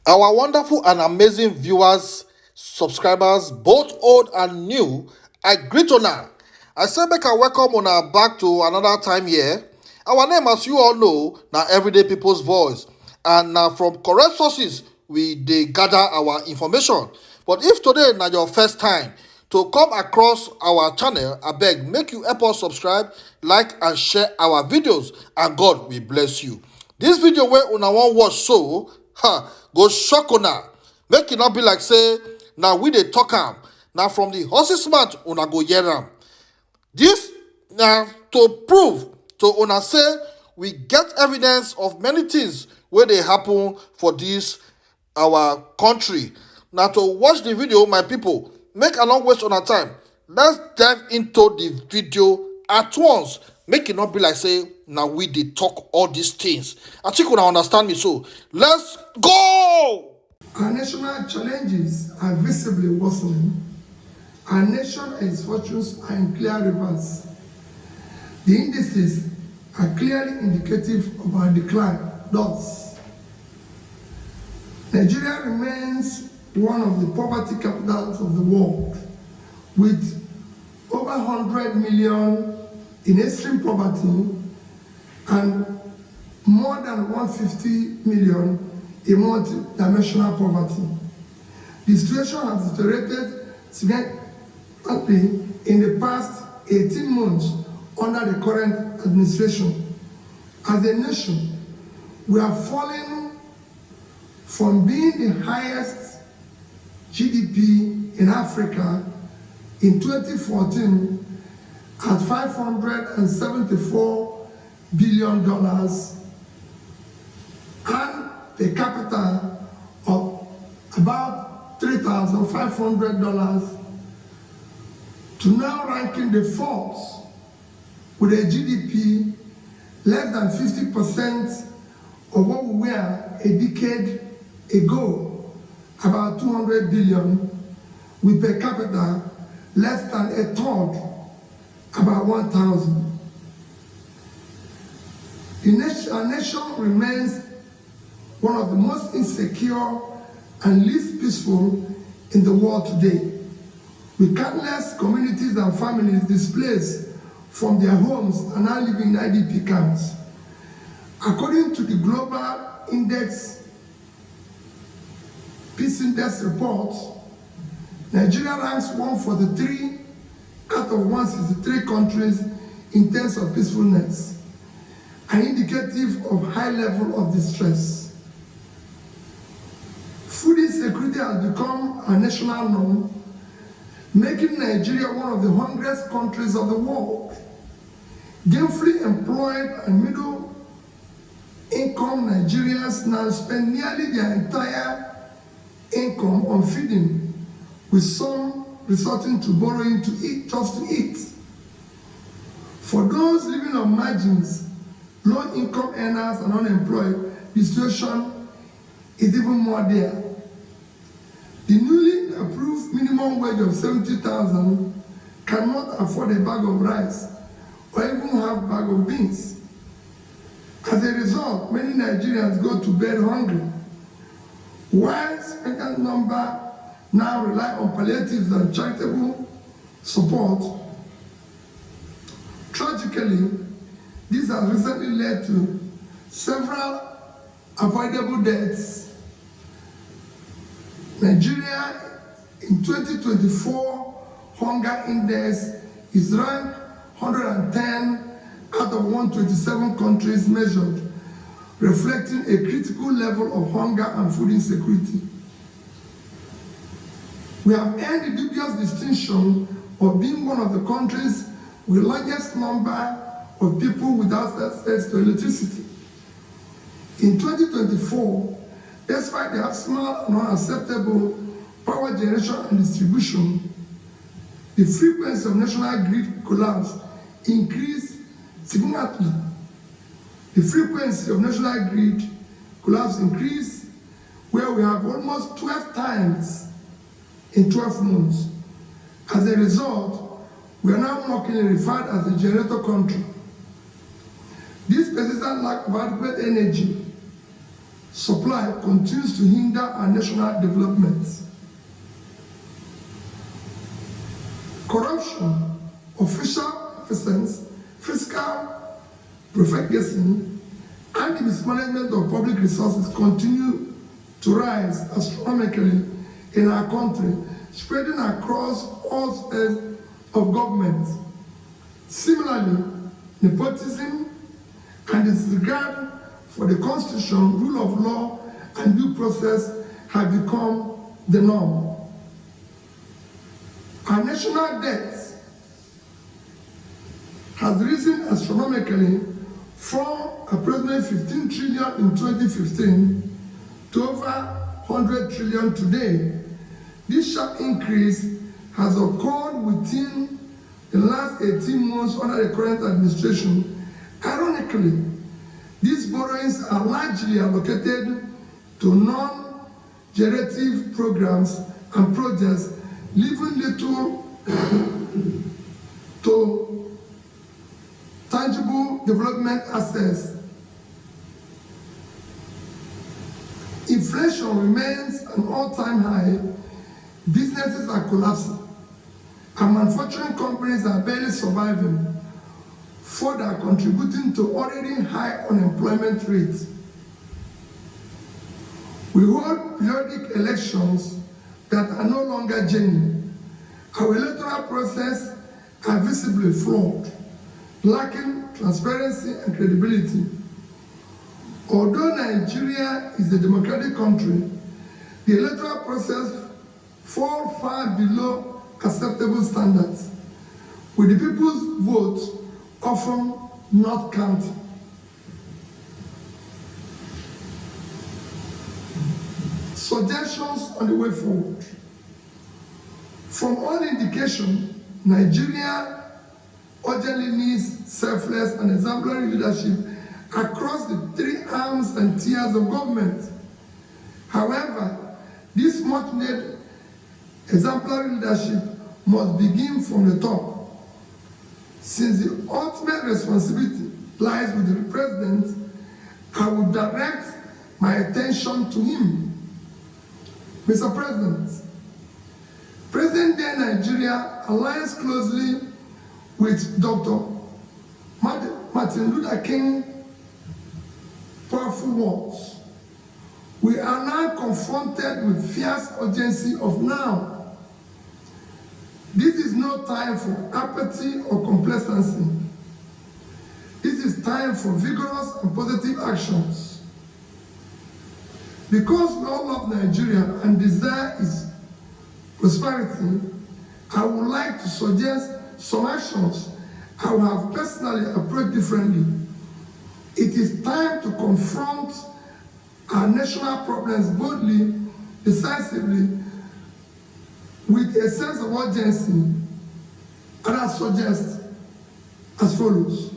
Our wonderful and amazing viewers, subscribers, both old and new, I greet una. I say make I welcome una back to another time here. Our name, as you all know, na Everyday People's Voice, and na from correct sources we dey gather our information. But if today na your first time to come across our channel, abeg make you help us subscribe, like and share our videos, and God will bless you. This video wey una wan watch so, go shock una. Make e not be like say na we dey talk am. Na from the horse's mouth una go hear am. This na to prove to una say we get evidence of many things wey dey happen for this our country. Na to watch the video, my people, make I no waste una time. Let's dive into the video at once. Make it not be like say now we dey talk all these things. I think una understand me, so let's go. Our national challenges are visibly worsening. Our nation and its fortunes are in clear reverse. The indices are clearly indicative of our decline. Thus, Nigeria remains one of the poverty capitals of the world, with over 100 million in extreme poverty and more than 150 million in multi-dimensional poverty. The situation has deteriorated significantly in the past 18 months under the current administration. As a nation, we are falling from being the highest GDP in Africa in 2014 at $574 billion and per capita of about $3,500 to now ranking the fourth with a GDP less than 50% of what we were a decade ago, about 200 billion, with per capita less than a third, about 1,000. Our nation remains one of the most insecure and least peaceful in the world today, with countless communities and families displaced from their homes and now living in IDP camps. According to the Global Peace Index report, Nigeria ranks 143 out of 163 countries in terms of peacefulness, and indicative of high level of distress. Food insecurity has become a national norm, making Nigeria one of the hungriest countries of the world. Gainfully employed and middle-income Nigerians now spend nearly their entire income on feeding, with some resorting to borrowing to eat just to eat. For those living on margins, low-income earners and unemployed, the situation is even more dire. The newly approved minimum wage of 70,000 cannot afford a bag of rice or even have a bag of beans. As a result, many Nigerians go to bed hungry, while a significant number now rely on palliatives and charitable support. Tragically, this has recently led to several avoidable deaths. Nigeria in 2024 hunger index is ranked 110 out of 127 countries measured, reflecting a critical level of hunger and food insecurity. We have earned the dubious distinction of being one of the countries with the largest number of people without access to electricity. In 2024, despite the abysmal and unacceptable power generation and distribution, the frequency of national grid collapse increased significantly. The frequency of national grid collapse increased, where we have almost 12 times in 12 months. As a result, we are now mockingly referred as a generator country. This persistent lack of adequate energy supply continues to hinder our national development. Corruption, official efficiency, fiscal profligacy, and the mismanagement of public resources continue to rise astronomically in our country, spreading across all spheres of government. Similarly, nepotism and disregard for the Constitution, rule of law, and due process have become the norm. Our national debt has risen astronomically from approximately 15 trillion in 2015 to over 100 trillion today. This sharp increase has occurred within the last 18 months under the current administration. Ironically, these borrowings are largely allocated to non-generative programs and projects, leaving little to tangible development assets. Inflation remains an all-time high, businesses are collapsing, and manufacturing companies are barely surviving, further contributing to already high unemployment rates. We hold periodic elections that are no longer genuine. Our electoral process are visibly flawed, lacking transparency and credibility. Although Nigeria is a democratic country, the electoral process falls far below acceptable standards, with the people's vote often not counted. Suggestions on the way forward. From all indication, Nigeria urgently needs selfless and exemplary leadership across the three arms and tiers of government. However, this much-needed exemplary leadership must begin from the top. Since the ultimate responsibility lies with the president, I will direct my attention to him. Mr. President, Present-day Nigeria aligns closely with Dr. Martin Luther King's powerful words. We are now confronted with fierce urgency of now. This is no time for apathy or complacency. This is time for vigorous and positive actions. Because we all love Nigeria and desire its prosperity, I would like to suggest some actions I would have personally approached differently. It is time to confront our national problems boldly, decisively, with a sense of urgency, and I suggest as follows.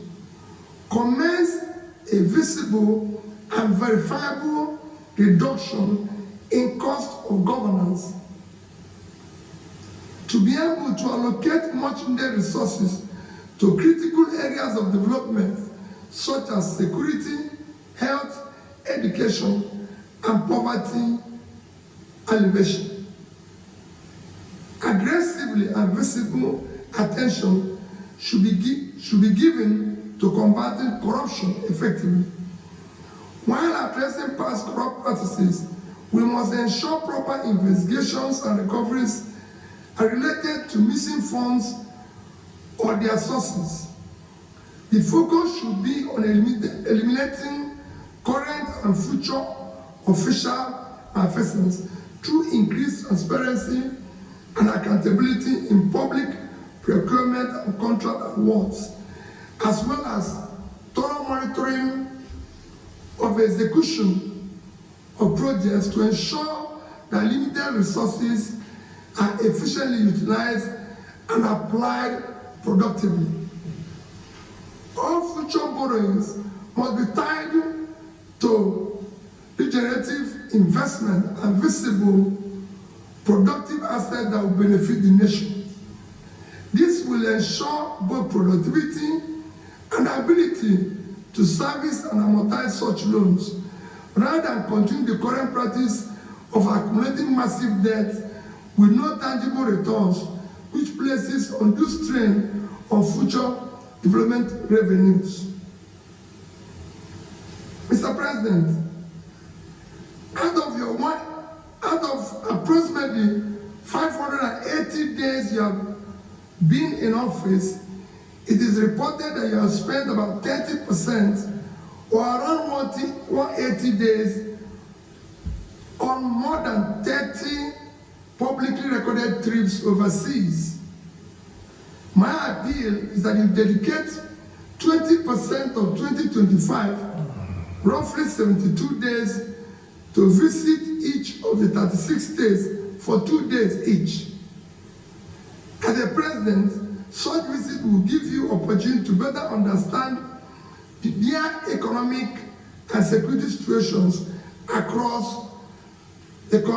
Commence a visible and verifiable reduction in cost of governance to be able to allocate much needed resources to critical areas of development such as security, health, education, and poverty alleviation. Aggressively and visible attention should be given to combating corruption effectively. While addressing past corrupt practices, we must ensure proper investigations and recoveries are related to missing funds or their sources. The focus should be on eliminating current and future official malfeasance through increased transparency and accountability in public procurement and contract awards, as well as thorough monitoring of execution of projects to ensure that limited resources are efficiently utilized and applied productively. All future borrowings must be tied to regenerative investment and visible productive assets that will benefit the nation. This will ensure both productivity and ability to service and amortize such loans, rather than continue the current practice of accumulating massive debt with no tangible returns, which places undue strain on future development revenues. Mr. President, out of approximately 580 days you have been in office, it is reported that you have spent about 30% or around 180 days on more than 30 publicly recorded trips overseas. My appeal is that you dedicate 20% of 2025, roughly 72 days, to visit each of the 36 states for 2 days each. As a president, such visit will give you opportunity to better understand their economic and security situations across the country.